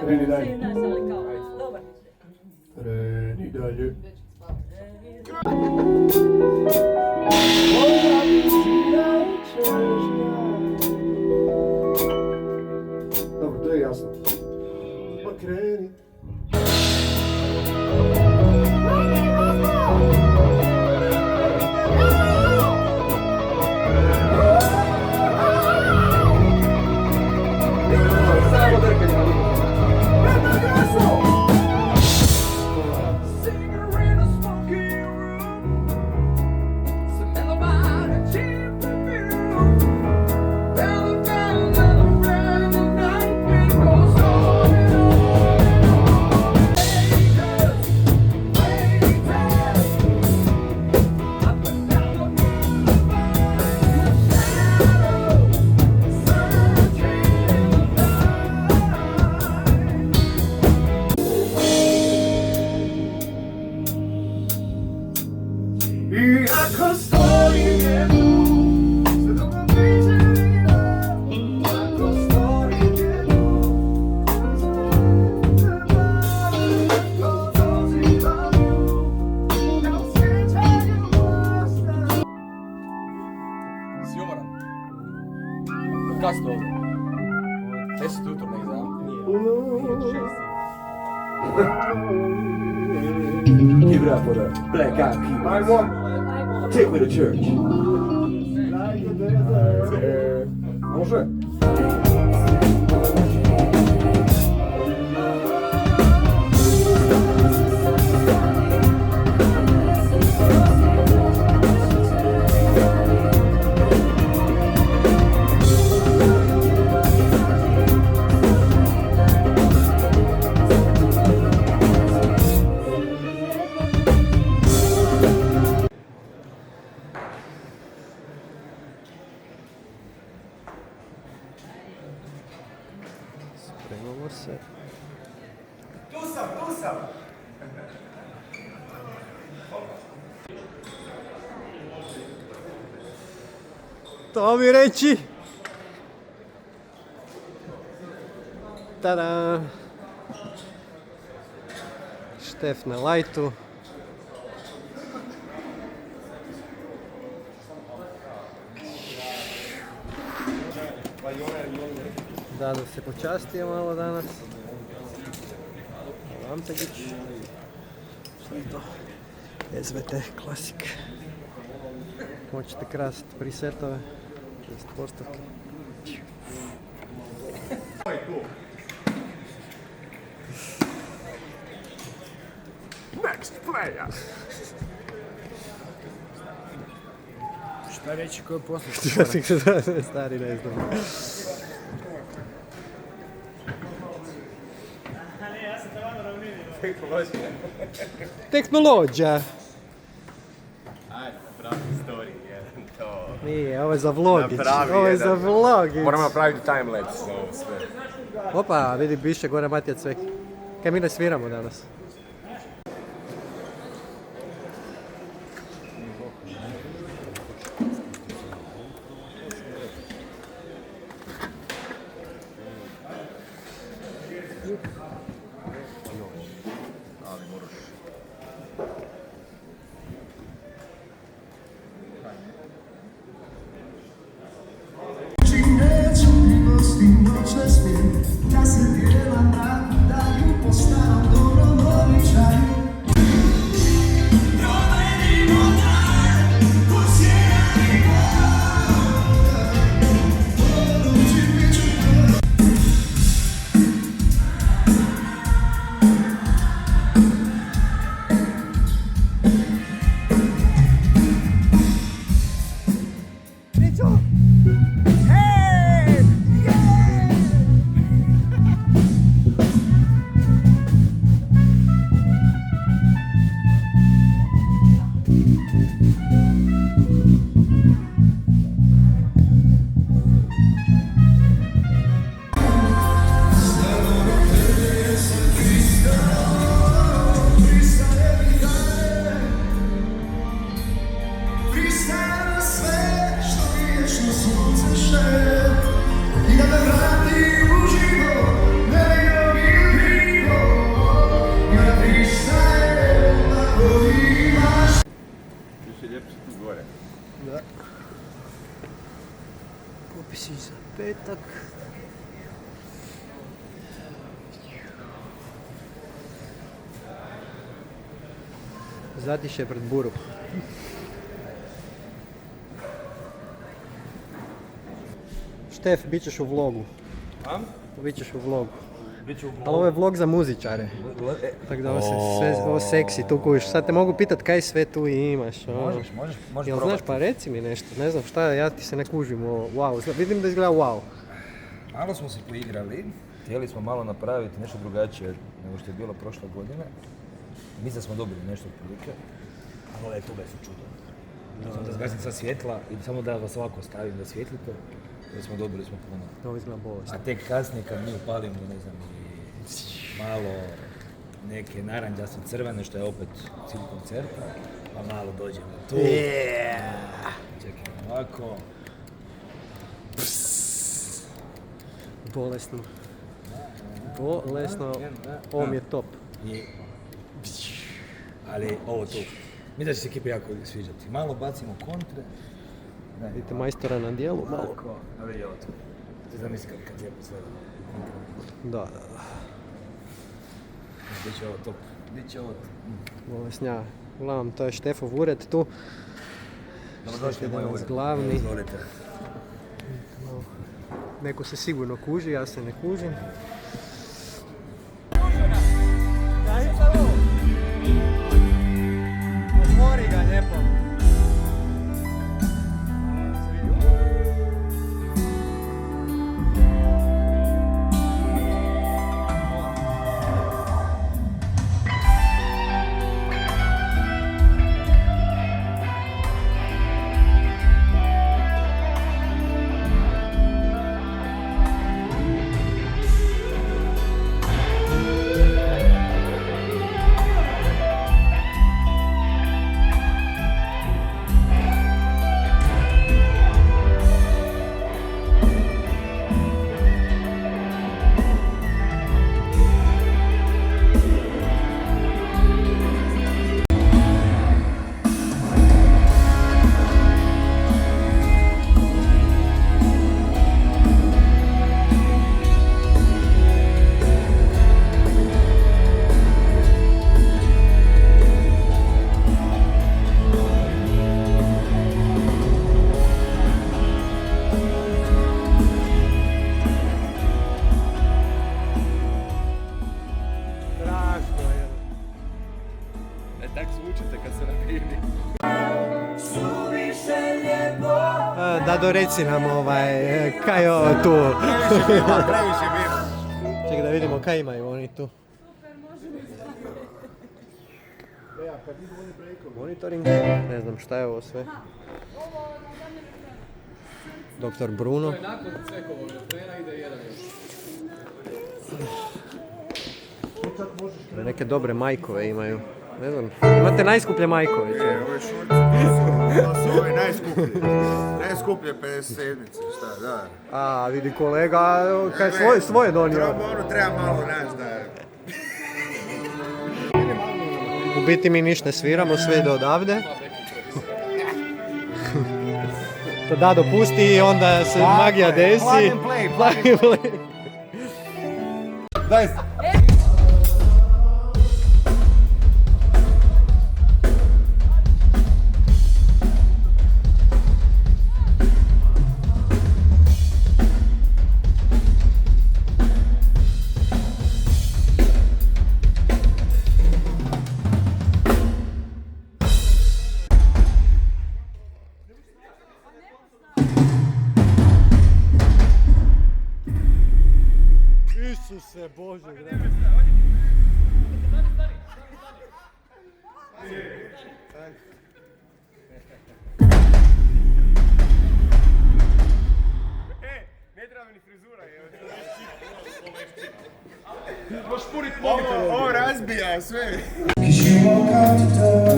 Kreni dalje. Znaš, ali kao, dobar. Kreni dalje. Dobro, to je jasno. Pa kreni. Samo drkanje na liku. I ako stoji tu, sve dok me priđe, ako stoji tu, ko dozivam ju, ne osjećaju ostaje. Si umoran? Kad si to ovdje? 10 jutro nek znam. Give it up for the Black Eyed Peas. Take me to church. Može? Spremamo se. Tu sam! To mi reći! Tada! Štef na lajtu. Dado se počastio malo danas. Lampegić. Što je to? SVT klasik. Možete krasiti presetove. Jest postavke. Next player! Šta reći koji je poslije? Stari ne znam. Tehnologija. Ajde, pravi story, jedan to. Nije, ovo je za vlogić. Napravi Ovo je jedan. za vlogić. Moramo napraviti timelapse ovo sve. Opa, vidi, biše gore Matija Cvek. Kaj mi ne sviramo danas? Da se grela na daju po starom dobrom običaju. Promenimo dan, posjećajmo. Poručim biću to. Zatiše pred buru. Štef, bit ćeš u vlogu. Bit ćeš u vlogu. Ali ovo je vlog za muzičare. Tako da ovo se sve, ovo seksi tu kuviš. Sad te mogu pitat kaj sve tu imaš. Možeš Jel probati. znaš, pa reci mi nešto, ne znam šta, ja ti se ne kužim ovo. Wow, vidim da izgleda wow. Malo smo se poigrali, htjeli smo malo napraviti nešto drugačije nego što je bilo prošle godine. Mislim da smo dobili nešto otprilike, ali ove tube su čudo. Samo da zgasim sad svjetla i samo da vas ovako stavim da svjetlite, jer smo dobili smo puno. Ovo izgleda bolest. A tek kasnije kad mi upalimo, ne znam, i malo neke naranđasto crvene, što je opet cilj koncerta, pa malo dođemo tu. Čekaj ovako. Bolesno. Bolesno, ovo mi je top. Ali ovo tu, mi da će se ekipa jako sviđati. Malo bacimo kontre. Vidite majstora na dijelu, malo. Tako, a vidi ovo tu. Ti zamisli kad je sve Da. Biće ovo top. Biće ovo Bolesnja. Uglavnom, to je Štefov ured tu. Dobrodošli u moj ured. Glavni. Izvolite. Neko se sigurno kuži, ja se ne kužim. Otvori ga lijepo. Tak zvučite kad se napili. Dado, reci nam kaj je ovo tu. Čekaj da vidimo kaj imaju oni tu. Monitoring, ne znam šta je ovo sve. Doktor Bruno. Nakon Cekovog refrena ide jedan još. Neke dobre majkove imaju. Ne znam, imate najskuplje majkove. Ove šorce su ove najskuplje. Najskuplje 57-ice, šta, da. A, vidi kolega, kaj svoje donio. Treba malo naći da je. U biti mi ništa ne sviramo, sve ide odavde. To da dopusti i onda se magija desi. Plug and play. Daj, Isuse Bože, Ne treba mi ni frizura, evo. ovo razbija sve. Cause you won't come to door,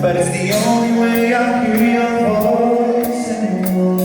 but it's the only way I hear your voice anymore.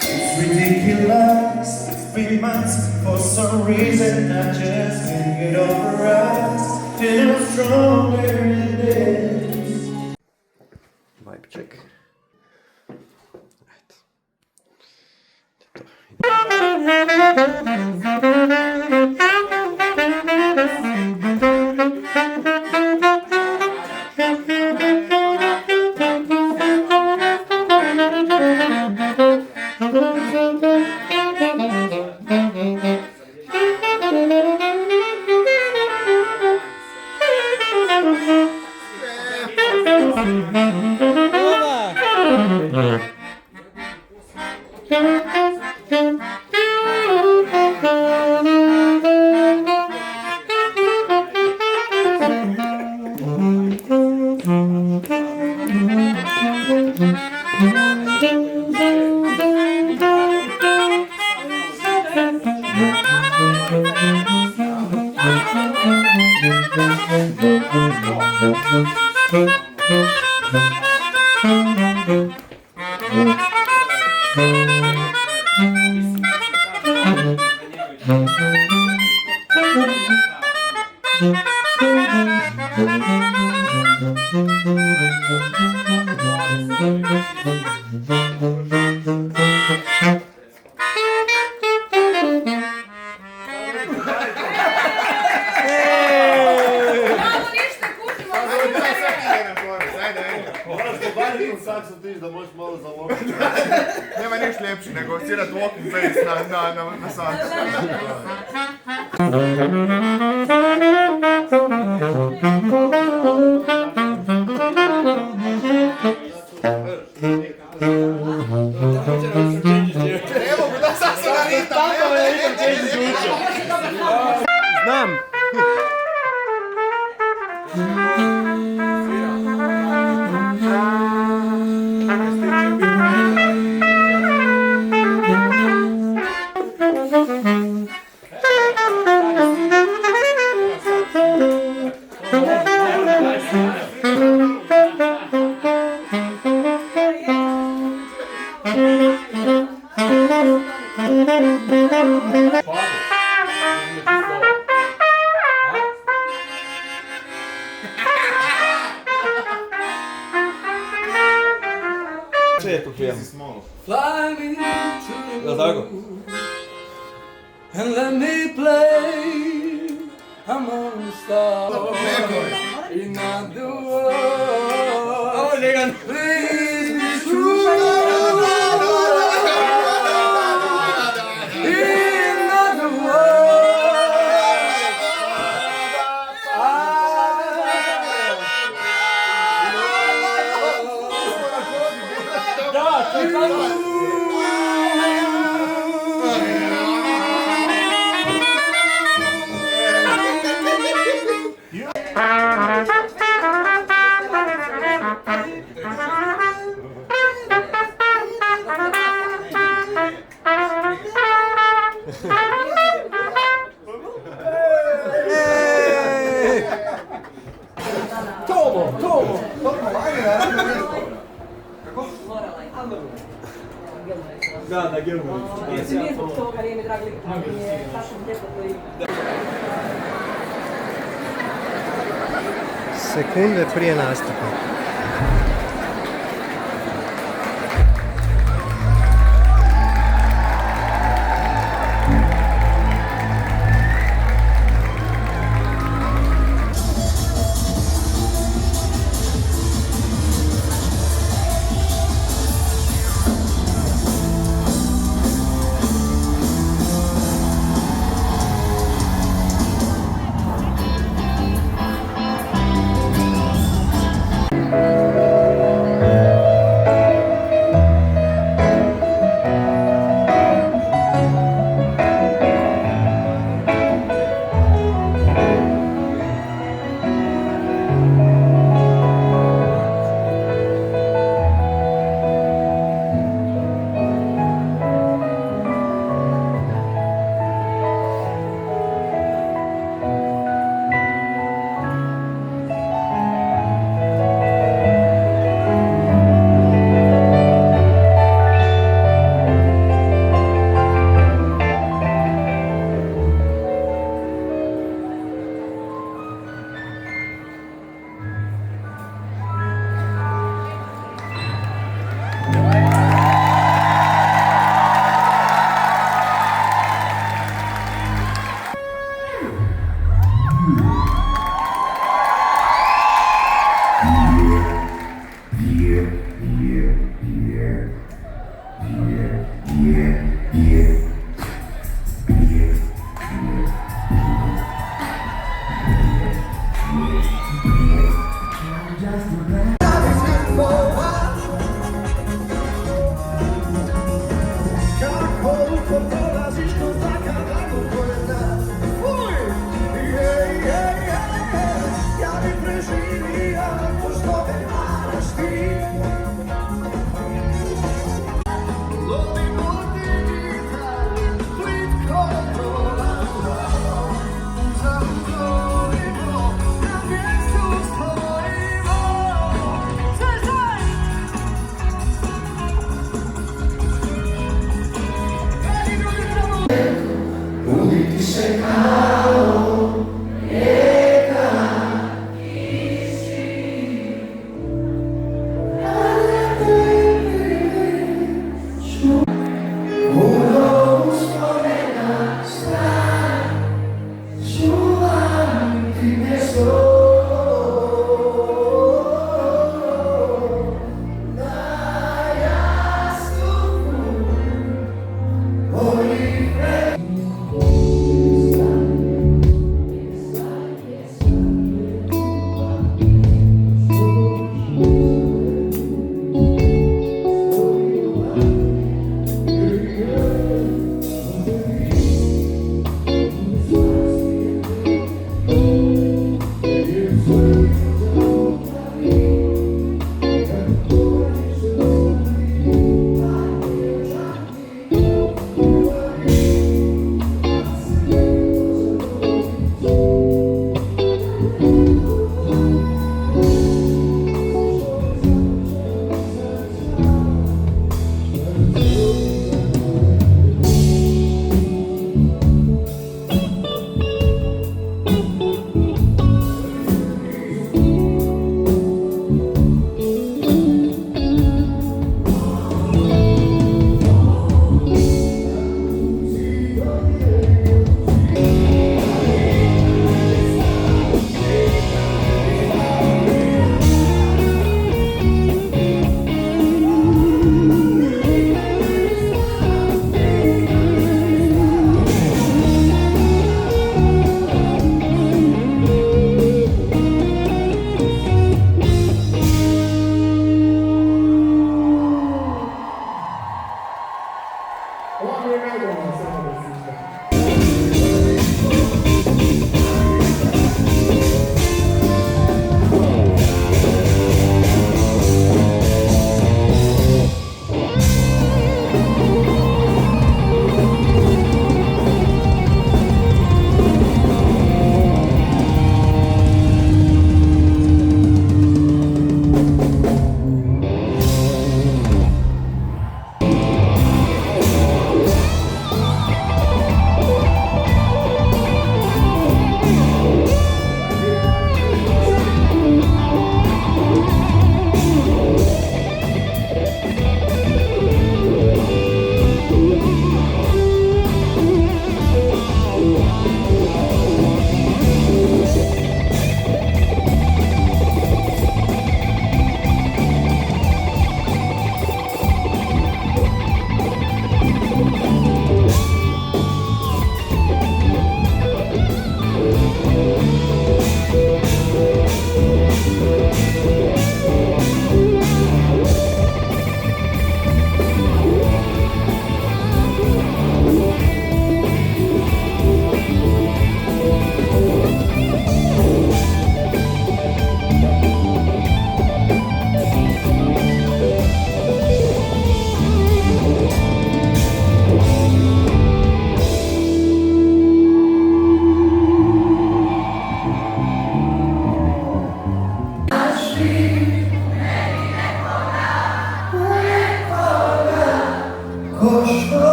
It's ridiculous, it's 3 months, for some reason I just can't get over us, and how stronger it is. Vibe check. Malo ništa kužimo. Sad su tiš da možeš malo zalopiti. Nema niš ljepši nego svirat walking bass na saksu. Evo da sad se naritam. Znam! Fly me to the moon and let me play among the stars in the world. Please be true. In the world. Sekunde prije nastupa.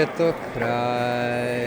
je to kraj.